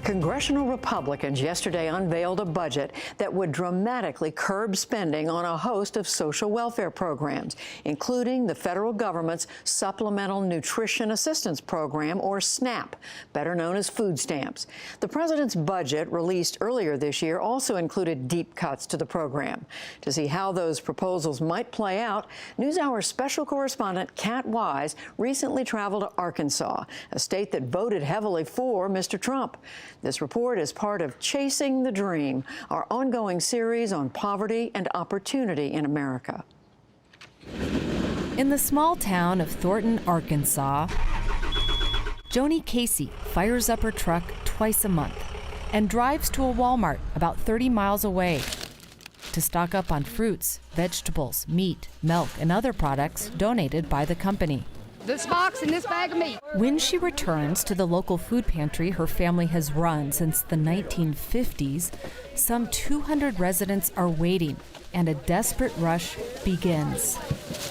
Congressional Republicans yesterday unveiled a budget that would dramatically curb spending on a host of social welfare programs, including the federal government's Supplemental Nutrition Assistance Program, or SNAP, better known as food stamps. The president's budget, released earlier this year, also included deep cuts to the program. To see how those proposals might play out, NewsHour special correspondent Kat Wise recently traveled to Arkansas, a state that voted heavily for Mr. Trump. This report is part of Chasing the Dream, our ongoing series on poverty and opportunity in America. In the small town of Thornton, Arkansas, Joni Casey fires up her truck twice a month and drives to a Walmart about 30 miles away to stock up on fruits, vegetables, meat, milk, and other products donated by the company. This box and this bag of meat. When she returns to the local food pantry her family has run since the 1950s, some 200 residents are waiting, and a desperate rush begins.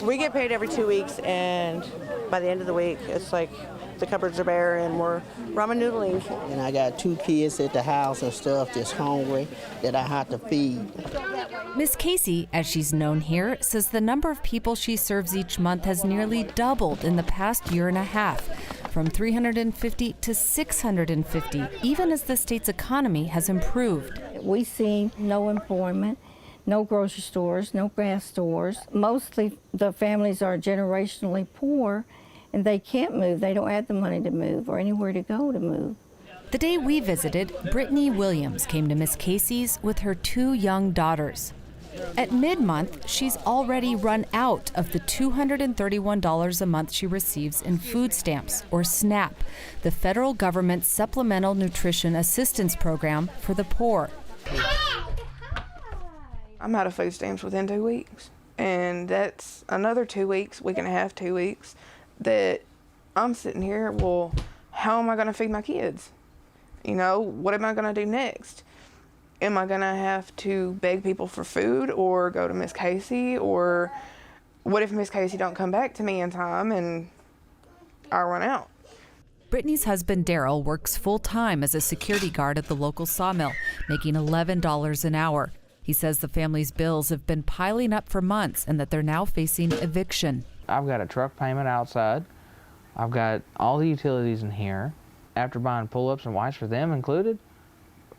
We get paid every 2 weeks, and by the end of the week, it's like the cupboards are bare and we're ramen noodling. And I got 2 kids at the house and stuff just hungry that I have to feed. Miss Casey, as she's known here, says the number of people she serves each month has nearly doubled in the past year and a half, from 350 to 650, even as the state's economy has improved. We see no employment, no grocery stores, no gas stores. Mostly the families are generationally poor and they can't move. They don't have the money to move or anywhere to go to move. The day we visited, Brittany Williams came to Miss Casey's with her 2 young daughters. At mid-month, she's already run out of the $231 a month she receives in food stamps, or SNAP, the federal government's Supplemental Nutrition Assistance Program for the poor. I'm out of food stamps within 2 weeks, and that's another 2 weeks, week and a half, 2 weeks, that I'm sitting here, well, how am I going to feed my kids? You know, what am I going to do next? Am I going to have to beg people for food or go to Miss Casey? Or what if Miss Casey don't come back to me in time and I run out? Brittany's husband, Daryl, works full-time as a security guard at the local sawmill, making $11 an hour. He says the family's bills have been piling up for months and that they're now facing eviction. I've got a truck payment outside. I've got all the utilities in here. After buying pull-ups and wipes for them included,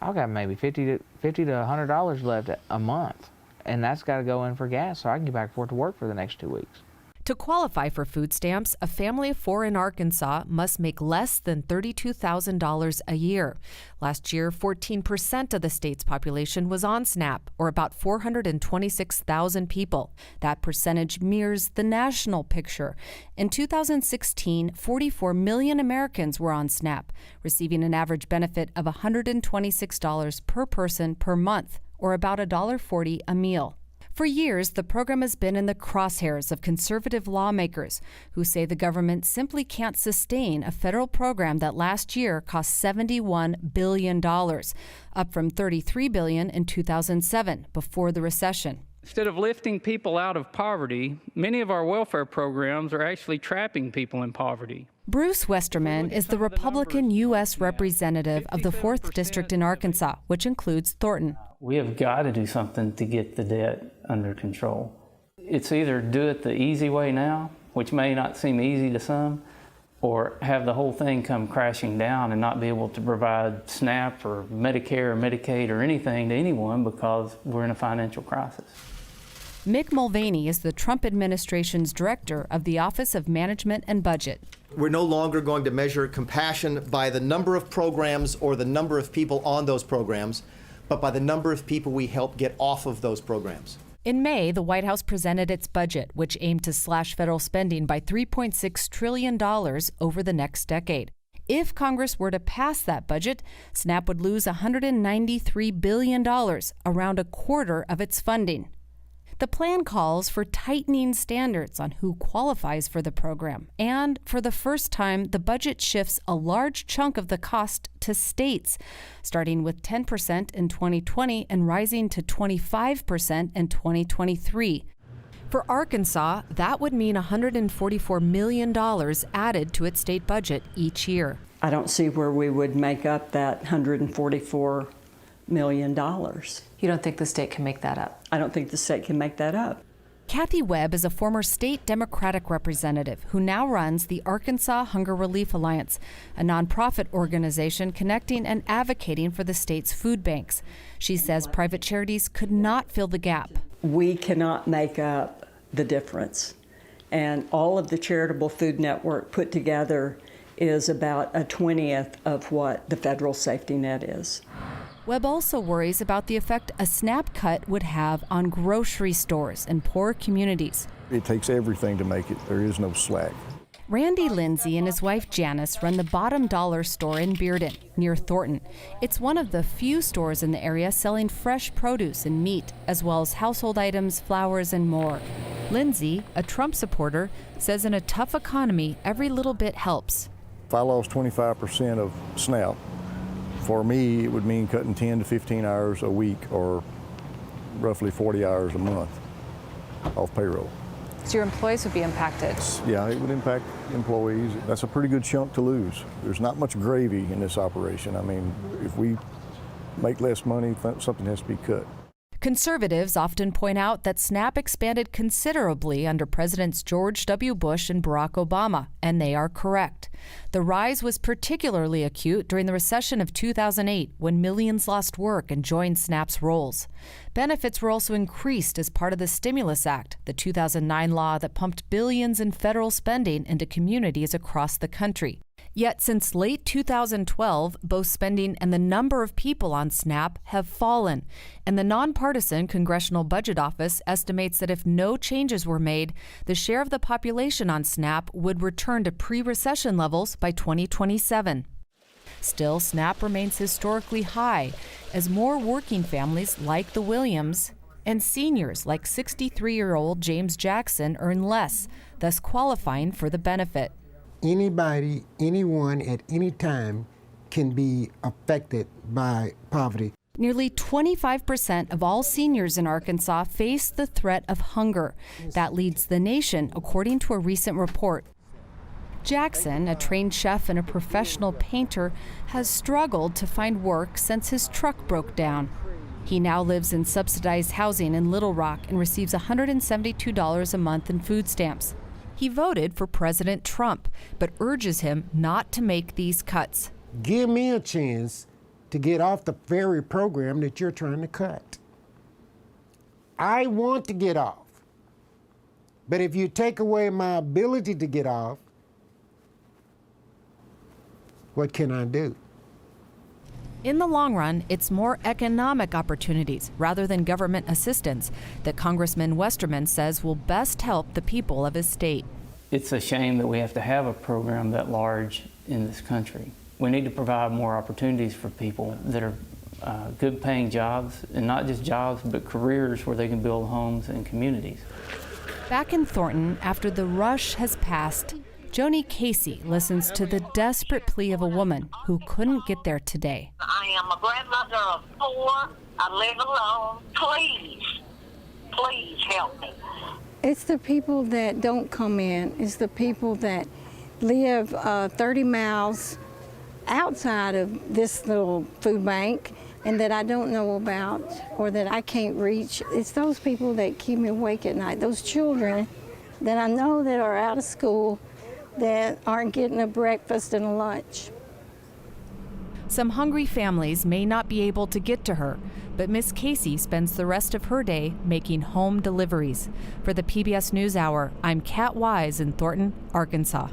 I've got maybe $50 to $100 left a month, and that's got to go in for gas so I can get back and forth to work for the next 2 weeks. To qualify for food stamps, a family of 4 in Arkansas must make less than $32,000 a year. Last year, 14% of the state's population was on SNAP, or about 426,000 people. That percentage mirrors the national picture. In 2016, 44 million Americans were on SNAP, receiving an average benefit of $126 per person per month, or about $1.40 a meal. For years, the program has been in the crosshairs of conservative lawmakers who say the government simply can't sustain a federal program that last year cost $71 billion, up from $33 billion in 2007, before the recession. Instead of lifting people out of poverty, many of our welfare programs are actually trapping people in poverty. Bruce Westerman is the Republican U.S. representative of the 4th District in Arkansas, which includes Thornton. We have got to do something to get the debt under control. It's either do it the easy way now, which may not seem easy to some, or have the whole thing come crashing down and not be able to provide SNAP or Medicare or Medicaid or anything to anyone because we're in a financial crisis. Mick Mulvaney is the Trump administration's director of the Office of Management and Budget. We're no longer going to measure compassion by the number of programs or the number of people on those programs, but by the number of people we help get off of those programs. In May, the White House presented its budget, which aimed to slash federal spending by $3.6 trillion over the next decade. If Congress were to pass that budget, SNAP would lose $193 billion, around a quarter of its funding. The plan calls for tightening standards on who qualifies for the program, and for the first time, the budget shifts a large chunk of the cost to states, starting with 10% in 2020 and rising to 25% in 2023. For Arkansas, that would mean $144 million added to its state budget each year. I don't see where we would make up that $144 million. You don't think the state can make that up? I don't think the state can make that up. Kathy Webb is a former state Democratic representative who now runs the Arkansas Hunger Relief Alliance, a nonprofit organization connecting and advocating for the state's food banks. She says private charities could not fill the gap. We cannot make up the difference. And all of the Charitable Food Network put together is about a 20th of what the federal safety net is. Webb also worries about the effect a SNAP cut would have on grocery stores in poor communities. It takes everything to make it. There is no slack. Randy Lindsay and his wife Janice run the Bottom Dollar store in Bearden, near Thornton. It's one of the few stores in the area selling fresh produce and meat, as well as household items, flowers, and more. Lindsay, a Trump supporter, says in a tough economy, every little bit helps. If I lost 25% of SNAP, for me, it would mean cutting 10 to 15 hours a week or roughly 40 hours a month off payroll. So your employees would be impacted? Yeah, it would impact employees. That's a pretty good chunk to lose. There's not much gravy in this operation. I mean, if we make less money, something has to be cut. Conservatives often point out that SNAP expanded considerably under Presidents George W. Bush and Barack Obama, and they are correct. The rise was particularly acute during the recession of 2008, when millions lost work and joined SNAP's rolls. Benefits were also increased as part of the Stimulus Act, the 2009 law that pumped billions in federal spending into communities across the country. Yet since late 2012, both spending and the number of people on SNAP have fallen, and the nonpartisan Congressional Budget Office estimates that if no changes were made, the share of the population on SNAP would return to pre-recession levels by 2027. Still, SNAP remains historically high, as more working families like the Williams and seniors like 63-year-old James Jackson earn less, thus qualifying for the benefit. Anybody, anyone at any time can be affected by poverty. Nearly 25% of all seniors in Arkansas face the threat of hunger. That leads the nation, according to a recent report. Jackson, a trained chef and a professional painter, has struggled to find work since his truck broke down. He now lives in subsidized housing in Little Rock and receives $172 a month in food stamps. He voted for President Trump, but urges him not to make these cuts. Give me a chance to get off the very program that you're trying to cut. I want to get off. But if you take away my ability to get off, what can I do? In the long run, it's more economic opportunities rather than government assistance that Congressman Westerman says will best help the people of his state. It's a shame that we have to have a program that large in this country. We need to provide more opportunities for people that are good paying jobs, and not just jobs, but careers where they can build homes and communities. Back in Thornton, after the rush has passed, Joni Casey listens to the desperate plea of a woman who couldn't get there today. I am a grandmother of 4. I live alone. Please help me. It's the people that don't come in. It's the people that live 30 miles outside of this little food bank and that I don't know about or that I can't reach. It's those people that keep me awake at night. Those children that I know that are out of school that aren't getting a breakfast and a lunch. Some hungry families may not be able to get to her, but Miss Casey spends the rest of her day making home deliveries. For the PBS NewsHour, I'm Kat Wise in Thornton, Arkansas.